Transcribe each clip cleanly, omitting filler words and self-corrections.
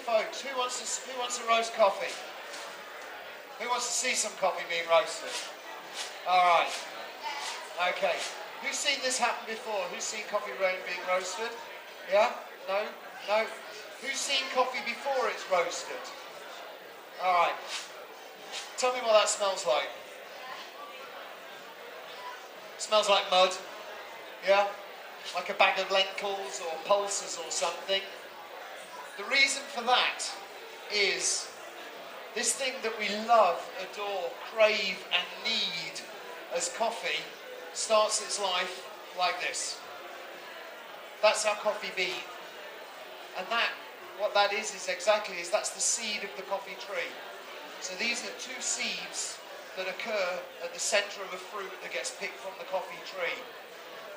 folks, who wants to roast coffee? Who wants to see some coffee being roasted? All right. Okay. Who's seen this happen before? Who's seen coffee being roasted? Yeah? No? No? Who's seen coffee before it's roasted? All right. Tell me what that smells like. Smells like mud. Yeah? Like a bag of lentils or pulses or something. The reason for that is this thing that we love, adore, crave and need as coffee starts its life like this. That's our coffee bean. And what that is that's the seed of the coffee tree. So these are two seeds that occur at the center of a fruit that gets picked from the coffee tree.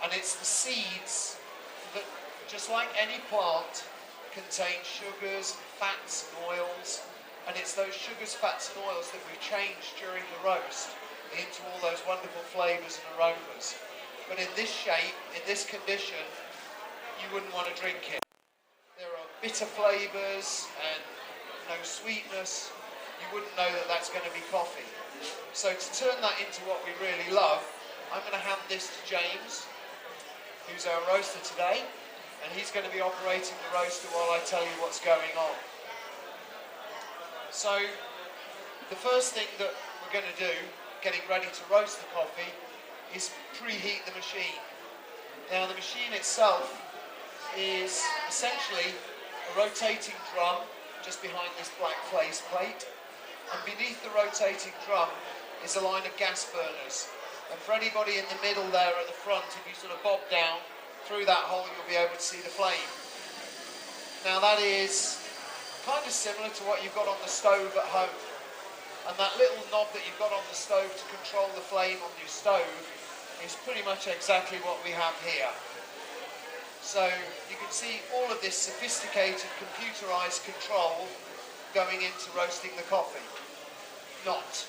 And it's the seeds that, just like any plant, contain sugars, fats and oils, and it's those sugars, fats and oils that we change during the roast into all those wonderful flavours and aromas. But in this shape, in this condition, you wouldn't want to drink it. There are bitter flavours and no sweetness. You wouldn't know that that's going to be coffee. So to turn that into what we really love, I'm going to hand this to James, who's our roaster today, and he's going to be operating the roaster while I tell you what's going on. So the first thing that we're going to do, getting ready to roast the coffee, is preheat the machine. Now the machine itself is essentially a rotating drum just behind this black face plate, and beneath the rotating drum is a line of gas burners. And for anybody in the middle there at the front, if you sort of bob down through that hole, you'll be able to see the flame. Now that is kind of similar to what you've got on the stove at home. And that little knob that you've got on the stove to control the flame on your stove is pretty much exactly what we have here. So you can see all of this sophisticated computerized control going into roasting the coffee. Not.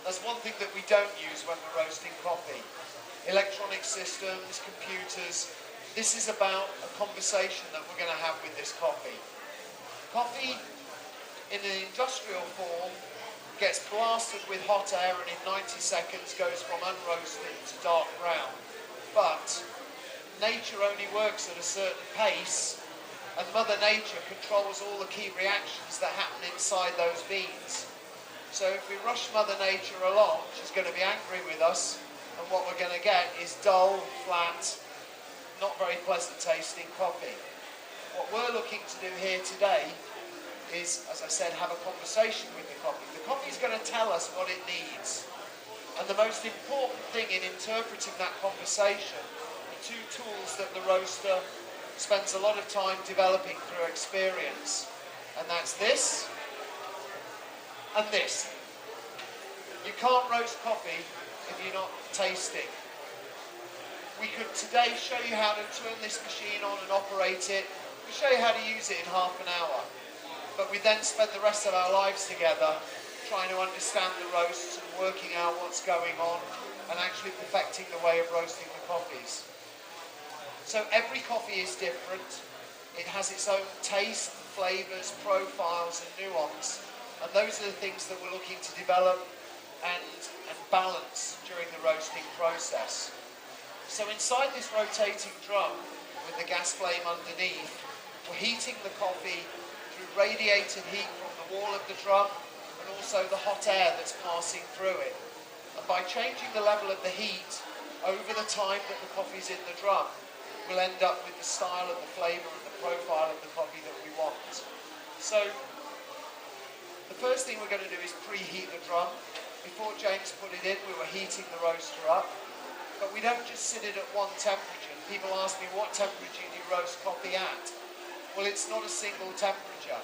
That's one thing that we don't use when we're roasting coffee. Electronic systems, computers. This is about a conversation that we're going to have with this coffee. Coffee in an industrial form gets blasted with hot air and in 90 seconds goes from unroasted to dark brown. But nature only works at a certain pace, and Mother Nature controls all the key reactions that happen inside those beans. So if we rush Mother Nature along, she's going to be angry with us, and what we're going to get is dull, flat, not very pleasant tasting coffee. What we're looking to do here today is, as I said, have a conversation with the coffee. The coffee is going to tell us what it needs. And the most important thing in interpreting that conversation are two tools that the roaster spends a lot of time developing through experience. And that's this and this. You can't roast coffee if you're not tasting. We could today show you how to turn this machine on and operate it. We show you how to use it in half an hour. But we then spend the rest of our lives together trying to understand the roasts and working out what's going on and actually perfecting the way of roasting the coffees. So every coffee is different. It has its own taste, flavours, profiles and nuance. And those are the things that we're looking to develop and balance during the roasting process. So inside this rotating drum with the gas flame underneath, we're heating the coffee through radiated heat from the wall of the drum and also the hot air that's passing through it. And by changing the level of the heat over the time that the coffee's in the drum, we'll end up with the style and the flavour and the profile of the coffee that we want. So the first thing we're going to do is preheat the drum. Before James put it in, we were heating the roaster up. But we don't just sit it at one temperature. People ask me, what temperature do you roast coffee at? Well, it's not a single temperature.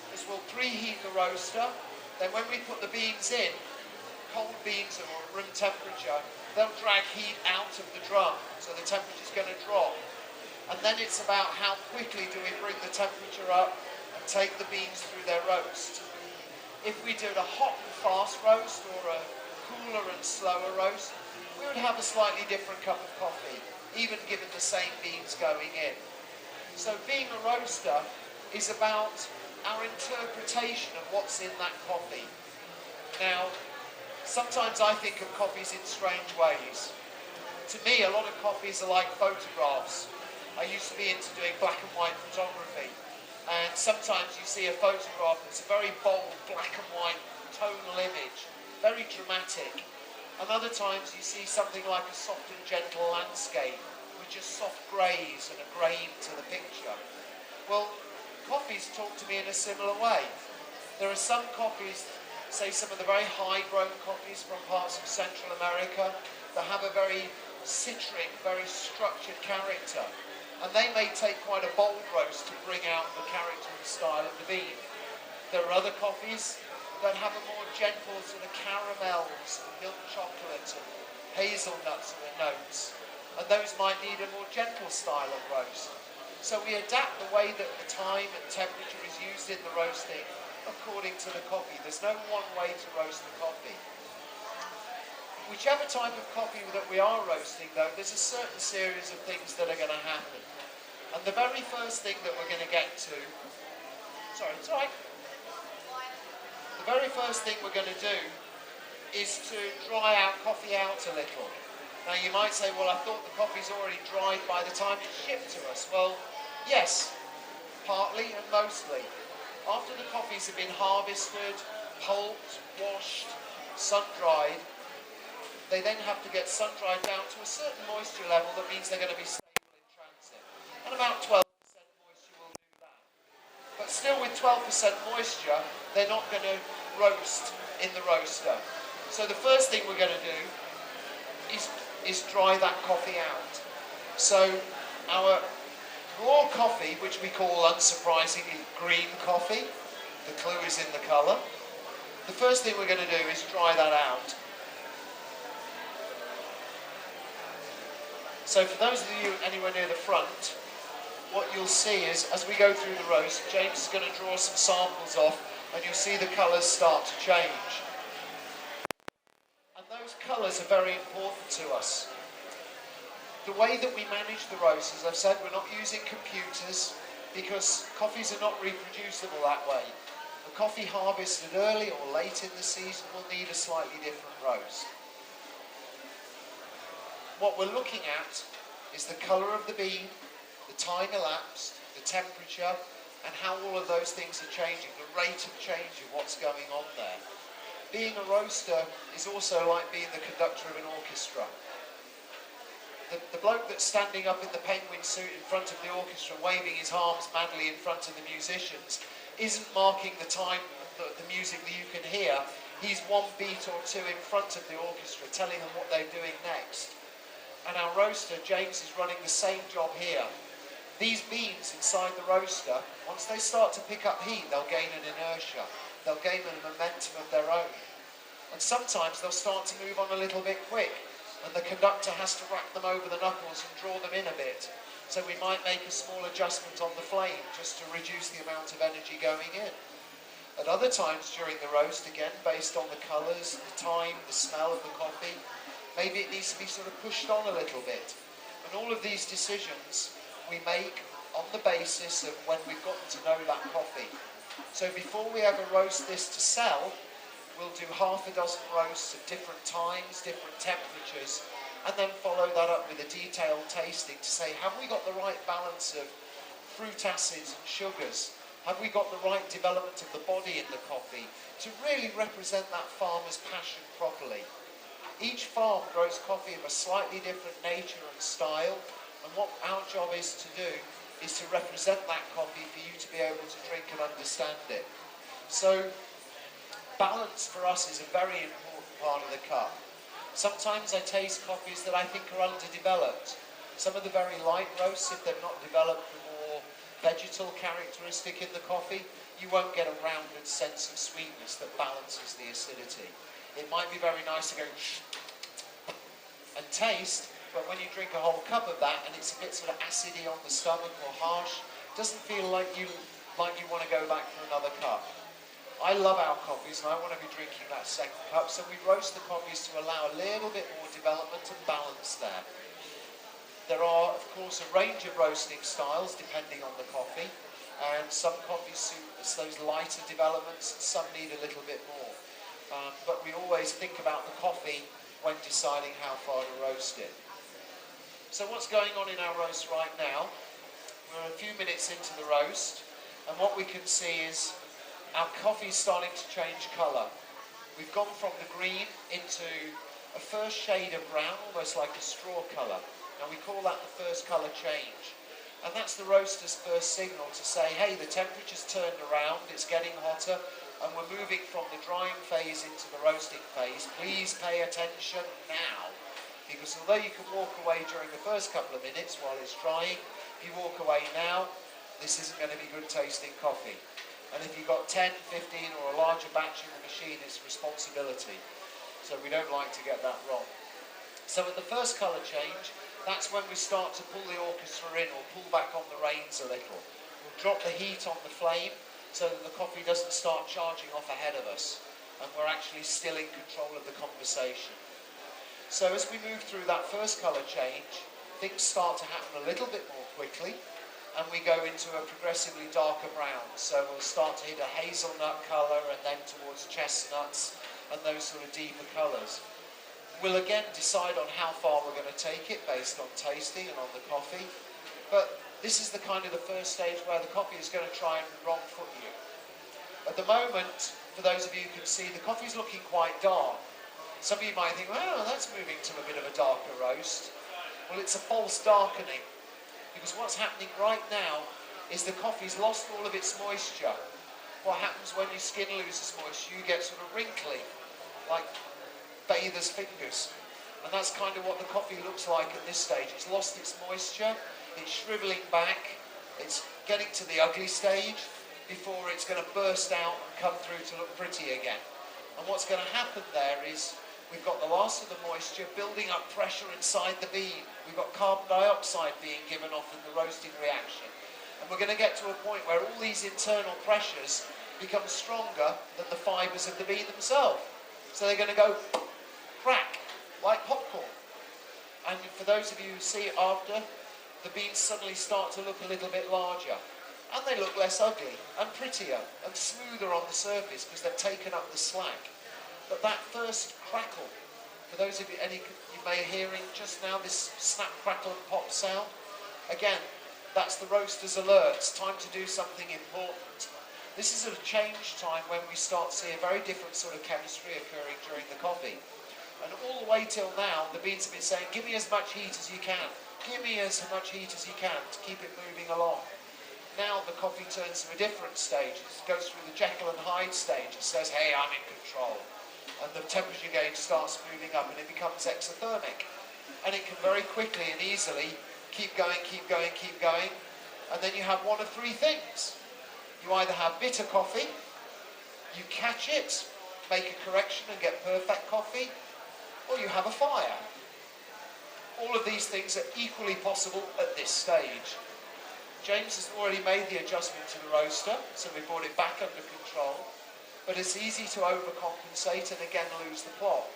Because we'll preheat the roaster, then when we put the beans in, cold beans are room temperature, they'll drag heat out of the drum, so the temperature's going to drop. And then it's about how quickly do we bring the temperature up and take the beans through their roast. If we did a hot and fast roast or a cooler and slower roast, we would have a slightly different cup of coffee, even given the same beans going in. So being a roaster is about our interpretation of what's in that coffee. Now, sometimes I think of coffees in strange ways. To me, a lot of coffees are like photographs. I used to be into doing black and white photography, and sometimes you see a photograph that's a very bold black and white tonal image, very dramatic, and other times you see something like a soft and gentle landscape with just soft greys and a grain to the picture. Well, coffees talk to me in a similar way. There are some coffees, say some of the very high-grown coffees from parts of Central America, that have a very citric, very structured character. And they may take quite a bold roast to bring out the character and style of the bean. There are other coffees that have a more gentle sort of caramels, milk chocolate and hazelnuts in the notes. And those might need a more gentle style of roast. So we adapt the way that the time and temperature is used in the roasting according to the coffee. There's no one way to roast the coffee. Whichever type of coffee that we are roasting, though, there's a certain series of things that are going to happen. And the very first thing that we're going to get to... Sorry, it's all right. The very first thing we're going to do is to dry our coffee out a little. Now, you might say, well, I thought the coffee's already dried by the time it's shipped to us. Well, yes, partly and mostly. After the coffees have been harvested, pulped, washed, sun-dried, they then have to get sun-dried down to a certain moisture level that means they're going to be stable in transit. And about 12% moisture will do that. But still with 12% moisture, they're not going to roast in the roaster. So the first thing we're going to do is dry that coffee out. So our raw coffee, which we call unsurprisingly green coffee, the clue is in the colour. The first thing we're going to do is dry that out. So for those of you anywhere near the front, what you'll see is, as we go through the roast, James is going to draw some samples off, and you'll see the colours start to change. And those colours are very important to us. The way that we manage the roast, as I've said, we're not using computers, because coffees are not reproducible that way. A coffee harvested early or late in the season will need a slightly different roast. What we're looking at is the colour of the bean, the time elapsed, the temperature, and how all of those things are changing, the rate of change of what's going on there. Being a roaster is also like being the conductor of an orchestra. The bloke that's standing up in the penguin suit in front of the orchestra, waving his arms madly in front of the musicians, isn't marking the time, the music that you can hear. He's one beat or two in front of the orchestra, telling them what they're doing next. And our roaster, James, is running the same job here. These beans inside the roaster, once they start to pick up heat, they'll gain an inertia. They'll gain a momentum of their own. And sometimes they'll start to move on a little bit quick, and the conductor has to rack them over the knuckles and draw them in a bit. So we might make a small adjustment on the flame just to reduce the amount of energy going in. At other times during the roast, again, based on the colours, the time, the smell of the coffee, maybe it needs to be sort of pushed on a little bit. And all of these decisions we make on the basis of when we've gotten to know that coffee. So before we ever roast this to sell, we'll do half a dozen roasts at different times, different temperatures, and then follow that up with a detailed tasting to say, have we got the right balance of fruit acids and sugars? Have we got the right development of the body in the coffee to really represent that farmer's passion properly? Each farm grows coffee of a slightly different nature and style, and what our job is to do is to represent that coffee for you to be able to drink and understand it. So balance for us is a very important part of the cup. Sometimes I taste coffees that I think are underdeveloped. Some of the very light roasts, if they've not developed the more vegetal characteristic in the coffee, you won't get a rounded sense of sweetness that balances the acidity. It might be very nice to go and taste, but when you drink a whole cup of that and it's a bit sort of acidy on the stomach or harsh, it doesn't feel like you want to go back for another cup. I love our coffees and I want to be drinking that second cup, so we roast the coffees to allow a little bit more development and balance there. There are, of course, a range of roasting styles depending on the coffee. and some coffees suit those lighter developments, and some need a little bit more. But we always think about the coffee when deciding how far to roast it. So what's going on in our roast right now? We're a few minutes into the roast, and what we can see is our coffee is starting to change colour. We've gone from the green into a first shade of brown, almost like a straw colour. Now we call that the first colour change. And that's the roaster's first signal to say, hey, the temperature's turned around, it's getting hotter, and we're moving from the drying phase into the roasting phase. Please pay attention now. Because although you can walk away during the first couple of minutes while it's drying, if you walk away now, this isn't going to be good tasting coffee. And if you've got 10, 15 or a larger batch in the machine, it's responsibility. So we don't like to get that wrong. So at the first colour change, that's when we start to pull the orchestra in or pull back on the reins a little. We'll drop the heat on the flame so that the coffee doesn't start charging off ahead of us and we're actually still in control of the conversation. So as we move through that first colour change, things start to happen a little bit more quickly and we go into a progressively darker brown. So we'll start to hit a hazelnut colour and then towards chestnuts and those sort of deeper colours. We'll again decide on how far we're going to take it based on tasting and on the coffee. But this is the kind of the first stage where the coffee is going to try and wrong foot you. At the moment, for those of you who can see, the coffee is looking quite dark. Some of you might think, well, that's moving to a bit of a darker roast. Well, it's a false darkening. Because what's happening right now is the coffee's lost all of its moisture. What happens when your skin loses moisture? You get sort of wrinkly, like bather's fingers, and that's kind of what the coffee looks like at this stage. It's lost its moisture, it's shriveling back, it's getting to the ugly stage before it's going to burst out and come through to look pretty again. And what's going to happen there is we've got the last of the moisture building up pressure inside the bean. We've got carbon dioxide being given off in the roasting reaction, and we're going to get to a point where all these internal pressures become stronger than the fibres of the bean themselves. So they're going to go crack, like popcorn. And for those of you who see it after, the beans suddenly start to look a little bit larger. And they look less ugly, and prettier, and smoother on the surface because they've taken up the slack. But that first crackle, for those of you, you may be hearing just now this snap, crackle and pop sound, again, that's the roaster's alert. It's time to do something important. This is a change time when we start to see a very different sort of chemistry occurring during the coffee. And all the way till now, the beans have been saying, give me as much heat as you can. Give me as much heat as you can to keep it moving along. Now the coffee turns to a different stage. It goes through the Jekyll and Hyde stage. It says, hey, I'm in control. And the temperature gauge starts moving up and it becomes exothermic. And it can very quickly and easily keep going, keep going, keep going. And then you have one of three things. You either have bitter coffee, you catch it, make a correction and get perfect coffee, or you have a fire. All of these things are equally possible at this stage. James has already made the adjustment to the roaster, so we brought it back under control, but it's easy to overcompensate and again lose the plot.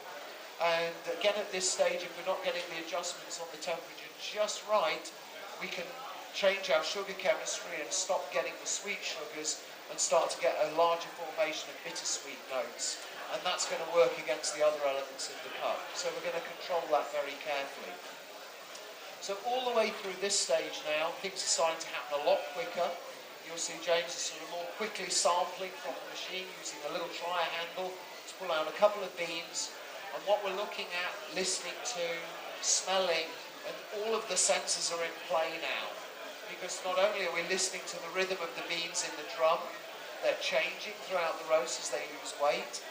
And again at this stage, if we're not getting the adjustments on the temperature just right, we can change our sugar chemistry and stop getting the sweet sugars and start to get a larger formation of bittersweet notes. And that's going to work against the other elements in the cup. So we're going to control that very carefully. So all the way through this stage now, things are starting to happen a lot quicker. You'll see James is sort of more quickly sampling from the machine using a little trier handle to pull out a couple of beans. And what we're looking at, listening to, smelling, and all of the senses are in play now. Because not only are we listening to the rhythm of the beans in the drum, they're changing throughout the roast as they lose weight.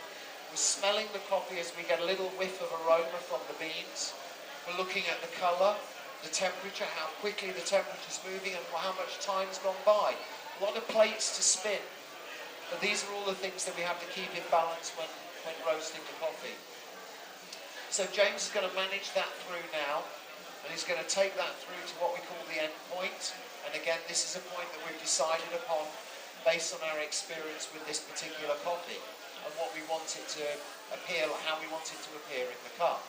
We're smelling the coffee as we get a little whiff of aroma from the beans. We're looking at the colour, the temperature, how quickly the temperature's moving and how much time's gone by. A lot of plates to spin. But these are all the things that we have to keep in balance when roasting the coffee. So James is going to manage that through now. And he's going to take that through to what we call the end point. And again, this is a point that we've decided upon based on our experience with this particular coffee and what we want it to appear, how we want it to appear in the cup.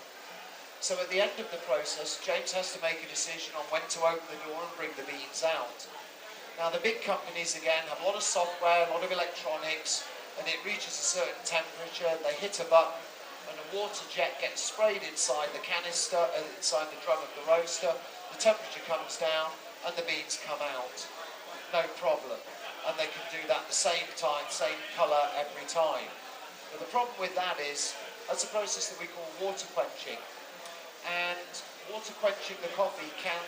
So at the end of the process, James has to make a decision on when to open the door and bring the beans out. Now the big companies again have a lot of software, a lot of electronics, and it reaches a certain temperature, they hit a button, and a water jet gets sprayed inside the canister, inside the drum of the roaster, the temperature comes down, and the beans come out. No problem. And they can do that at the same time, same colour every time. But the problem with that is, that's a process that we call water quenching. And water quenching the coffee can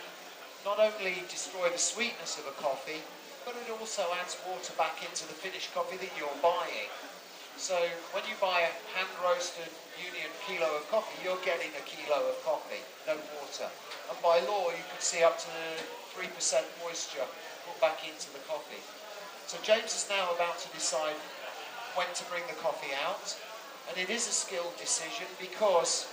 not only destroy the sweetness of a coffee, but it also adds water back into the finished coffee that you're buying. So when you buy a hand-roasted Union kilo of coffee, you're getting a kilo of coffee, no water. And by law, you could see up to 3% moisture put back into the coffee. So James is now about to decide when to bring the coffee out. And it is a skilled decision because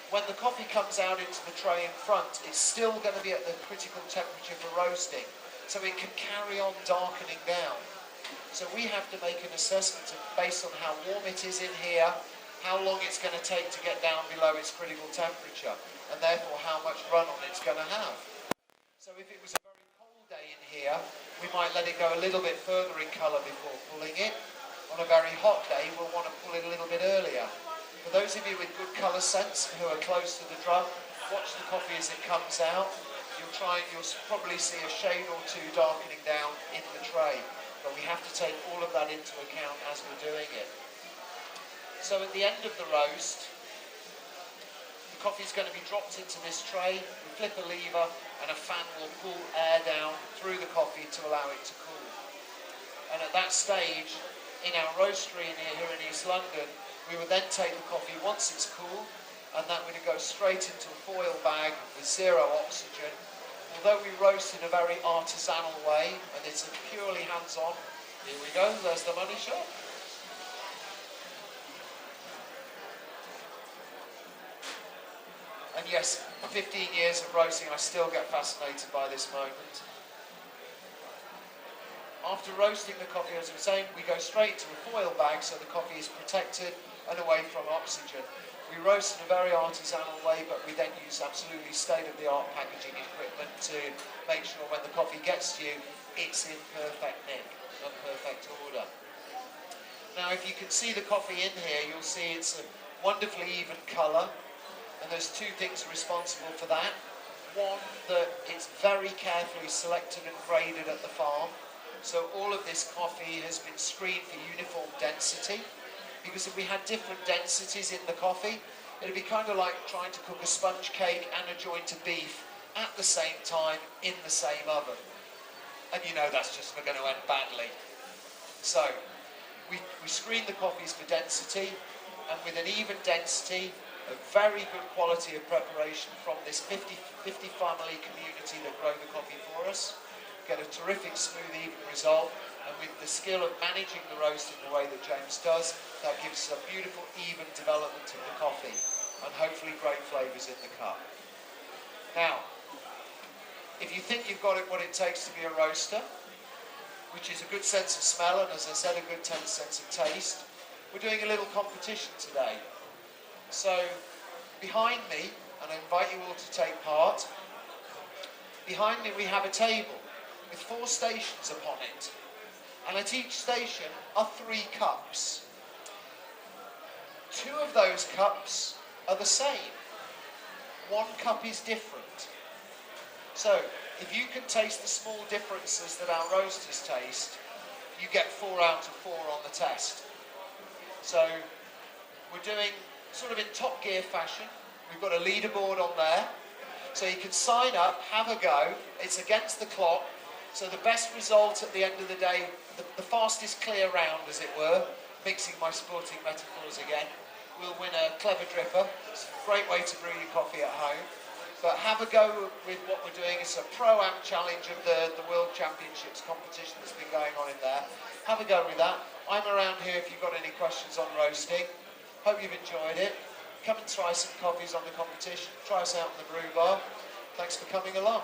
when the coffee comes out into the tray in front, it's still going to be at the critical temperature for roasting, so it can carry on darkening down. So we have to make an assessment based on how warm it is in here, how long it's going to take to get down below its critical temperature, and therefore how much run-on it's going to have. So if it was a very cold day in here, we might let it go a little bit further in colour before pulling it. On a very hot day, we'll want to pull it a little bit earlier. For those of you with good colour sense who are close to the drum, watch the coffee as it comes out. You'll probably see a shade or two darkening down in the tray, but we have to take all of that into account as we're doing it. So at the end of the roast, the coffee is going to be dropped into this tray. We flip a lever and a fan will pull air down through the coffee to allow it to cool. And at that stage, in our roastery here in East London, we would then take the coffee once it's cool, and that would go straight into a foil bag with 0 oxygen. Although we roast in a very artisanal way, and it's a purely hands-on, here we go, there's the money shot. And yes, 15 years of roasting, I still get fascinated by this moment. After roasting the coffee, as I was saying, we go straight to a foil bag so the coffee is protected and away from oxygen. We roast in a very artisanal way, but we then use absolutely state-of-the-art packaging equipment to make sure when the coffee gets to you, it's in perfect nick and perfect order. Now, if you can see the coffee in here, you'll see it's a wonderfully even colour, and there's 2 things responsible for that. One, that it's very carefully selected and graded at the farm. So all of this coffee has been screened for uniform density, because if we had different densities in the coffee, it'd be kind of like trying to cook a sponge cake and a joint of beef at the same time in the same oven. And you know that's just going to end badly. So we screen the coffees for density, and with an even density, a very good quality of preparation from this 50 family community that grow the coffee for us, get a terrific smooth even result, and with the skill of managing the roast in the way that James does, that gives us a beautiful even development of the coffee and hopefully great flavours in the cup. Now, if you think you've got what it takes to be a roaster, which is a good sense of smell and, as I said, a good sense of taste, we're doing a little competition today. So behind me, and I invite you all to take part, behind me we have a table with 4 stations upon it. And at each station are 3 cups. 2 of those cups are the same. 1 cup is different. So, if you can taste the small differences that our roasters taste, you get 4 out of 4 on the test. So, we're doing sort of in Top Gear fashion. We've got a leaderboard on there. So you can sign up, have a go. It's against the clock. So the best result at the end of the day, the fastest clear round, as it were, mixing my sporting metaphors again, will win a clever dripper. It's a great way to brew your coffee at home. But have a go with what we're doing. It's a pro-am challenge of the World Championships competition that's been going on in there. Have a go with that. I'm around here if you've got any questions on roasting. Hope you've enjoyed it. Come and try some coffees on the competition. Try us out in the brew bar. Thanks for coming along.